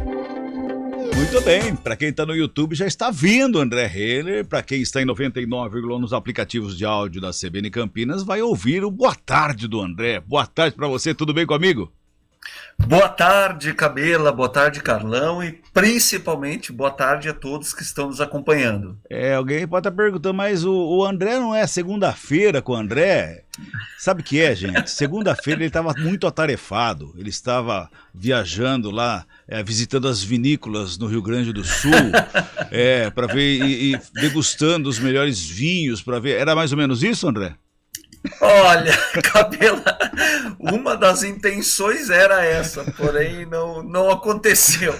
Muito bem, para quem está no YouTube já está vindo André Heller, para quem está em 99,1 nos aplicativos de áudio da CBN Campinas vai ouvir o Boa Tarde do André. Boa tarde para você, tudo bem comigo? Boa tarde, Cabela, boa tarde, Carlão, e principalmente boa tarde a todos que estão nos acompanhando. Alguém pode estar perguntando, mas o André não é segunda-feira com o André? Sabe o que é, gente? Segunda-feira ele estava muito atarefado, ele estava viajando lá, visitando as vinícolas no Rio Grande do Sul, para ver e degustando os melhores vinhos, para ver. Era mais ou menos isso, André? Olha, Cabela, uma das intenções era essa, porém não aconteceu.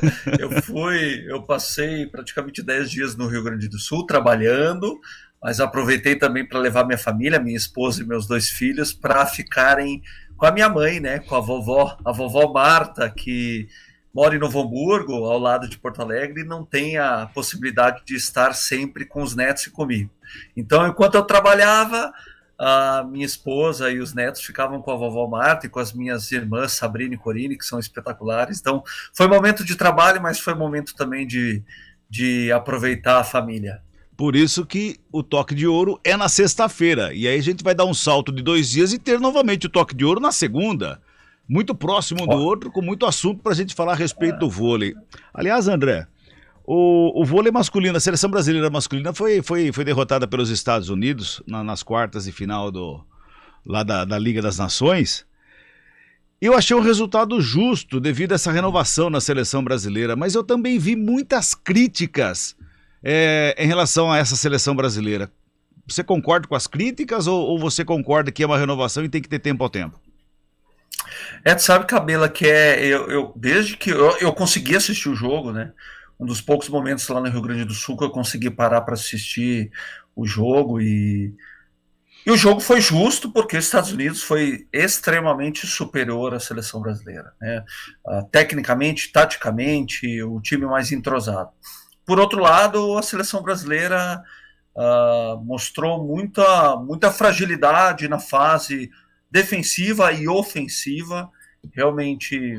Eu passei praticamente 10 dias no Rio Grande do Sul trabalhando, mas aproveitei também para levar minha família, minha esposa e meus dois filhos, para ficarem com a minha mãe, né, com a vovó Marta, que mora em Novo Hamburgo, ao lado de Porto Alegre, e não tem a possibilidade de estar sempre com os netos e comigo. Então, enquanto eu trabalhava, a minha esposa e os netos ficavam com a vovó Marta e com as minhas irmãs Sabrina e Corine, que são espetaculares. Então, foi momento de trabalho, mas foi momento também de aproveitar a família. Por isso que o Toque de Ouro é na sexta-feira. E aí a gente vai dar um salto de 2 dias e ter novamente o Toque de Ouro na segunda. Muito próximo do outro, com muito assunto para a gente falar a respeito do vôlei. Aliás, André, o vôlei masculino, a seleção brasileira masculina foi derrotada pelos Estados Unidos nas quartas de final lá da Liga das Nações. Eu achei um resultado justo devido a essa renovação na seleção brasileira, mas eu também vi muitas críticas em relação a essa seleção brasileira. Você concorda com as críticas ou você concorda que é uma renovação e tem que ter tempo ao tempo? Tu sabe, Cabela, que desde que eu consegui assistir o jogo, né? Um dos poucos momentos lá no Rio Grande do Sul que eu consegui parar para assistir o jogo e o jogo foi justo porque os Estados Unidos foi extremamente superior à seleção brasileira, né? Tecnicamente, taticamente, o time mais entrosado. Por outro lado, a seleção brasileira mostrou muita fragilidade na fase defensiva e ofensiva. Realmente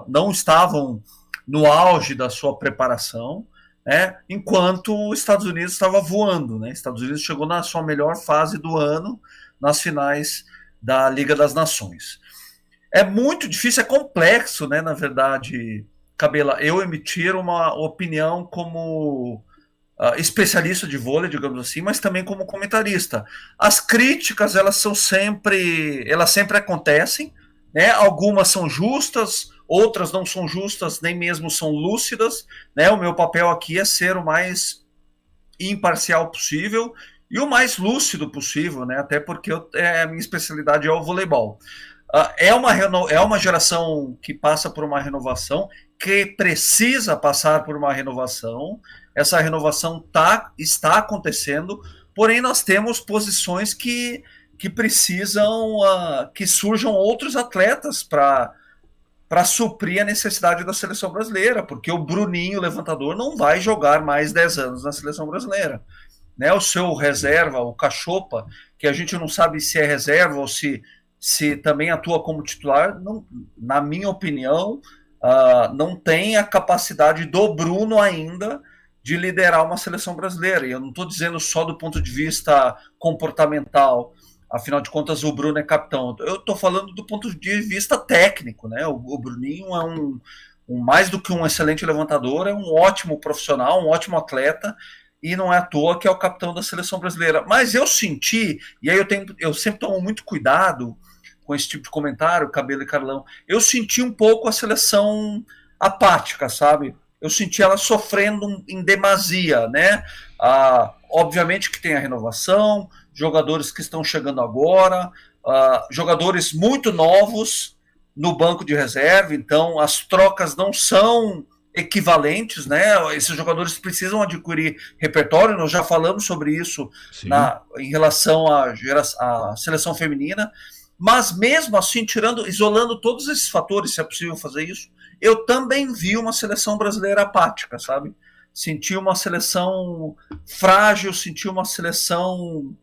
não estavam no auge da sua preparação, né? Enquanto os Estados Unidos estava voando, né? Estados Unidos chegou na sua melhor fase do ano nas finais da Liga das Nações. É muito difícil, é complexo, né? Na verdade, Cabela, eu emitir uma opinião como especialista de vôlei, digamos assim, mas também como comentarista. As críticas, elas sempre acontecem, né? Algumas são justas, outras não são justas, nem mesmo são lúcidas, né? O meu papel aqui é ser o mais imparcial possível e o mais lúcido possível, né? Até porque a minha especialidade é o voleibol. É uma geração que passa por uma renovação, que precisa passar por uma renovação. Essa renovação está acontecendo, porém nós temos posições que precisam que surjam outros atletas para suprir a necessidade da seleção brasileira, porque o Bruninho, levantador, não vai jogar mais 10 anos na seleção brasileira. Né? O seu reserva, o Cachopa, que a gente não sabe se é reserva ou se também atua como titular, não, na minha opinião, não tem a capacidade do Bruno ainda de liderar uma seleção brasileira. E eu não estou dizendo só do ponto de vista comportamental, afinal de contas o Bruno é capitão. Eu estou falando do ponto de vista técnico, né? O Bruninho é mais do que um excelente levantador, é um ótimo profissional, um ótimo atleta, e não é à toa que é o capitão da seleção brasileira. Mas eu senti, e aí eu sempre tomo muito cuidado com esse tipo de comentário, Cabelo e Carlão, eu senti um pouco a seleção apática, sabe? Eu senti ela sofrendo em demasia, né? Obviamente que tem a renovação, jogadores que estão chegando agora, jogadores muito novos no banco de reserva, então as trocas não são equivalentes, né? Esses jogadores precisam adquirir repertório, nós já falamos sobre isso em relação à seleção feminina, mas mesmo assim, isolando todos esses fatores, se é possível fazer isso, eu também vi uma seleção brasileira apática, sabe? Senti uma seleção frágil, senti uma seleção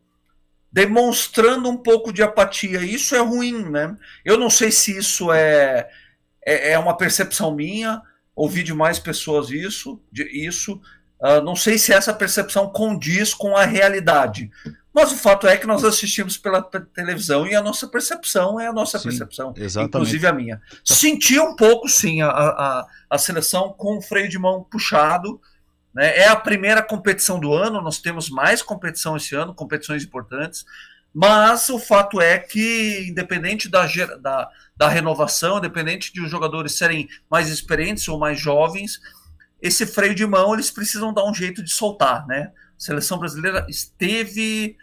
demonstrando um pouco de apatia. Isso é ruim, né? Eu não sei se isso é uma percepção minha, ouvi de mais pessoas isso. Não sei se essa percepção condiz com a realidade. Mas o fato é que nós assistimos pela televisão e a nossa percepção é a nossa Sim, percepção, exatamente. inclusive a minha. Senti um pouco, sim, a seleção com o freio de mão puxado, né? É a primeira competição do ano, nós temos mais competição esse ano, competições importantes, mas o fato é que, independente da renovação, independente de os jogadores serem mais experientes ou mais jovens, esse freio de mão eles precisam dar um jeito de soltar, né? A seleção brasileira esteve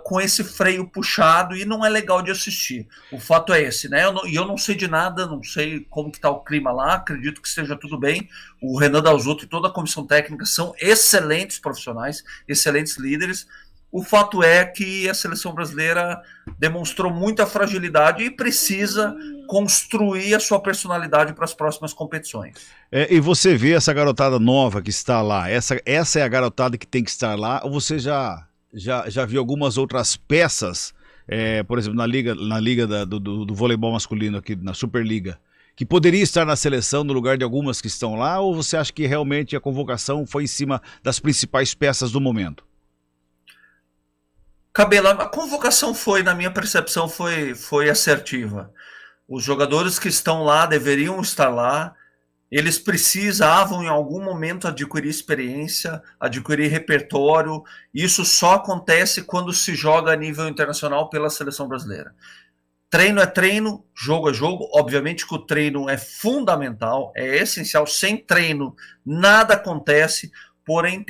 com esse freio puxado e não é legal de assistir. O fato é esse, né? Eu não sei de nada, não sei como que está o clima lá, acredito que esteja tudo bem. O Renan Dalzotto e toda a comissão técnica são excelentes profissionais, excelentes líderes. O fato é que a seleção brasileira demonstrou muita fragilidade e precisa construir a sua personalidade para as próximas competições. E você vê essa garotada nova que está lá, essa é a garotada que tem que estar lá, ou você já viu algumas outras peças, por exemplo, na liga do voleibol masculino aqui, na Superliga, que poderia estar na seleção no lugar de algumas que estão lá, ou você acha que realmente a convocação foi em cima das principais peças do momento? Cabela, a convocação na minha percepção, foi assertiva. Os jogadores que estão lá deveriam estar lá. Eles precisavam, em algum momento, adquirir experiência, adquirir repertório. Isso só acontece quando se joga a nível internacional pela seleção brasileira. Treino é treino, jogo é jogo. Obviamente que o treino é fundamental, é essencial. Sem treino, nada acontece. Porém,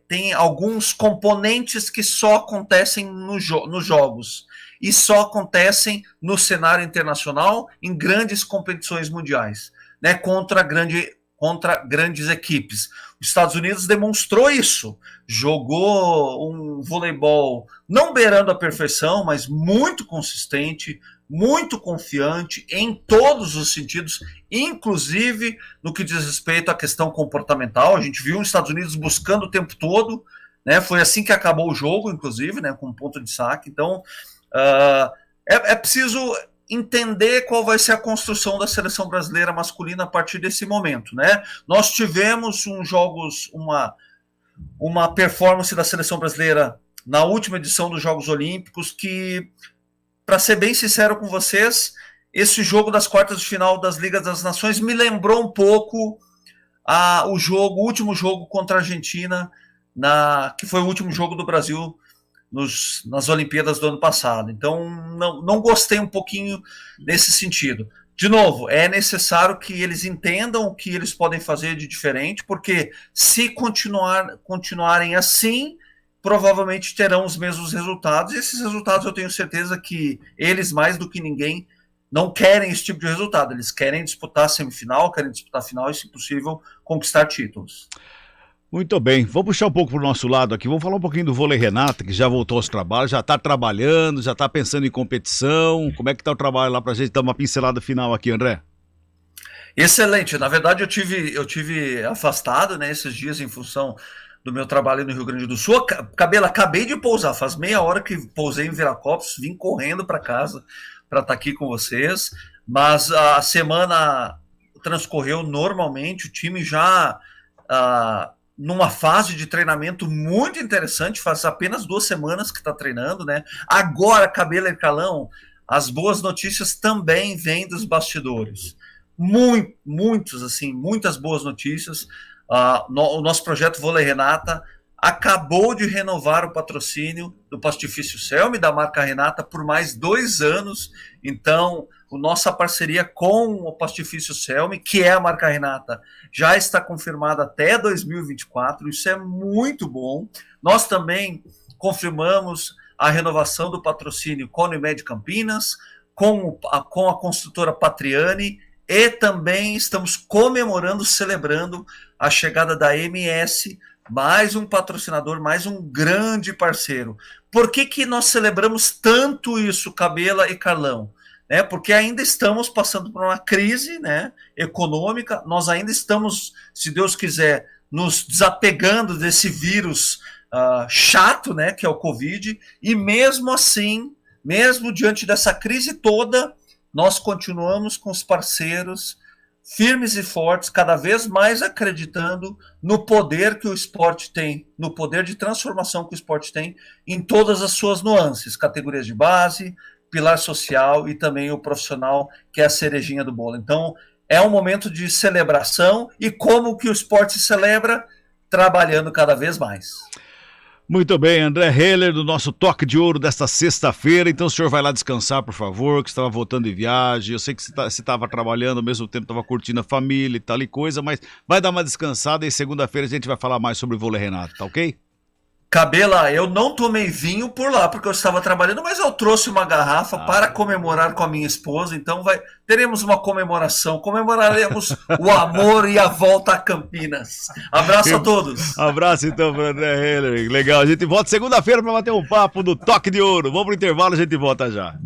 tem alguns componentes que só acontecem nos jogos e só acontecem no cenário internacional em grandes competições mundiais, né, contra grandes equipes. Os Estados Unidos demonstrou isso, jogou um voleibol não beirando a perfeição, mas muito consistente, muito confiante em todos os sentidos, inclusive no que diz respeito à questão comportamental. A gente viu os Estados Unidos buscando o tempo todo, né? Foi assim que acabou o jogo, inclusive, né? Com um ponto de saque. Então, é preciso entender qual vai ser a construção da seleção brasileira masculina a partir desse momento, né? Nós tivemos uma performance da seleção brasileira na última edição dos Jogos Olímpicos que, para ser bem sincero com vocês, esse jogo das quartas de final das Ligas das Nações me lembrou um pouco o último jogo contra a Argentina, que foi o último jogo do Brasil nas Olimpíadas do ano passado. Então, não gostei um pouquinho nesse sentido. De novo, é necessário que eles entendam o que eles podem fazer de diferente, porque se continuarem assim, provavelmente terão os mesmos resultados, e esses resultados eu tenho certeza que eles, mais do que ninguém, não querem esse tipo de resultado. Eles querem disputar a semifinal, querem disputar a final e, se possível, conquistar títulos. Muito bem, vou puxar um pouco para o nosso lado aqui, vamos falar um pouquinho do vôlei Renata, que já voltou aos trabalhos, já está trabalhando, já está pensando em competição. Como é que está o trabalho lá para a gente dar uma pincelada final aqui, André? Excelente, na verdade eu tive afastado, né, esses dias em função do meu trabalho no Rio Grande do Sul. Cabela, acabei de pousar, faz meia hora que pousei em Viracopos, vim correndo para casa para estar aqui com vocês, mas a semana transcorreu normalmente, o time já numa fase de treinamento muito interessante, faz apenas 2 semanas que está treinando, né? Agora, Cabelo e Calão, as boas notícias também vêm dos bastidores. Muitas boas notícias. O nosso projeto Vôlei Renata acabou de renovar o patrocínio do Pastifício Selmi, da marca Renata, por mais 2 anos. Então, a nossa parceria com o Pastifício Selmi, que é a marca Renata, já está confirmada até 2024. Isso é muito bom. Nós também confirmamos a renovação do patrocínio com a Unimed Campinas, com a construtora Patriani, e também estamos comemorando, celebrando a chegada da MS, mais um patrocinador, mais um grande parceiro. Por que nós celebramos tanto isso, Cabela e Carlão? Porque ainda estamos passando por uma crise, né, econômica, nós ainda estamos, se Deus quiser, nos desapegando desse vírus chato, né, que é o Covid, e mesmo assim, mesmo diante dessa crise toda, nós continuamos com os parceiros firmes e fortes, cada vez mais acreditando no poder que o esporte tem, no poder de transformação que o esporte tem em todas as suas nuances, categorias de base, pilar social e também o profissional, que é a cerejinha do bolo. Então, é um momento de celebração, e como que o esporte se celebra? Trabalhando cada vez mais. Muito bem, André Heller, do nosso Toque de Ouro desta sexta-feira. Então o senhor vai lá descansar, por favor, que você estava voltando de viagem. Eu sei que você estava trabalhando, ao mesmo tempo estava curtindo a família e tal e coisa, mas vai dar uma descansada e segunda-feira a gente vai falar mais sobre o vôlei Renato, tá ok? Cabela, eu não tomei vinho por lá porque eu estava trabalhando, mas eu trouxe uma garrafa para comemorar com a minha esposa. Então teremos uma comemoração, comemoraremos o amor e a volta a Campinas. Abraço a todos. Abraço então para André Heller. Legal, a gente volta segunda-feira para bater um papo do Toque de Ouro. Vamos pro intervalo, a gente volta já.